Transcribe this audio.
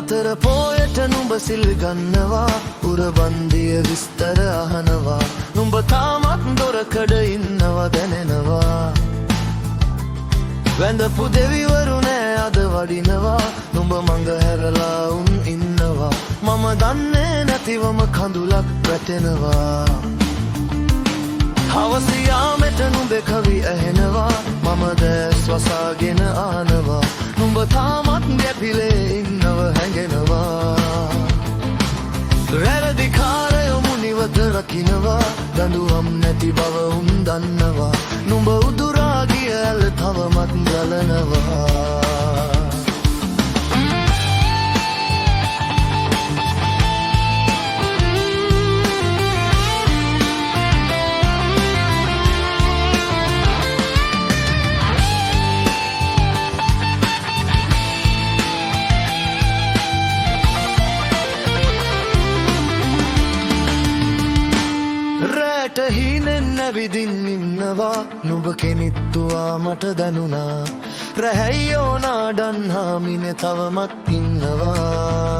අතර පෝයට නුඹ සිල් ගන්නවා උරබන්දිය විස්තර අහනවා නුඹ තාමත් දොරකඩ ඉන්නවා දැනෙනවා වැඳපු දෙවිවරු නෑ අද වඩිනවා නුඹ මඟ හැරලා උන් ඉන්නවා මම දන්නේ නැතිවම කඳුලක් වැටෙනවා හවස යාමෙට නුඹේ කවි ඇහෙනවා මම දැස් වසාගෙන ආනවා නුඹ තාමත් ගැපිලේ ඉන්නව හැඟෙනවා රැරදිකාරයෝ මුනිවත රකින්නවා දඬුවම් නැති බව උන් දන්නවා නුඹ උදුරා ගිය ඇල තවමත් ගලනවා හිනෙන් නැවිදින් ඉන්නවා නුඹ කෙනිත්තුවා මට දැනුණා රැහැයියෝ නාඩන් හාමිනේ තවමත් ඉන්නවා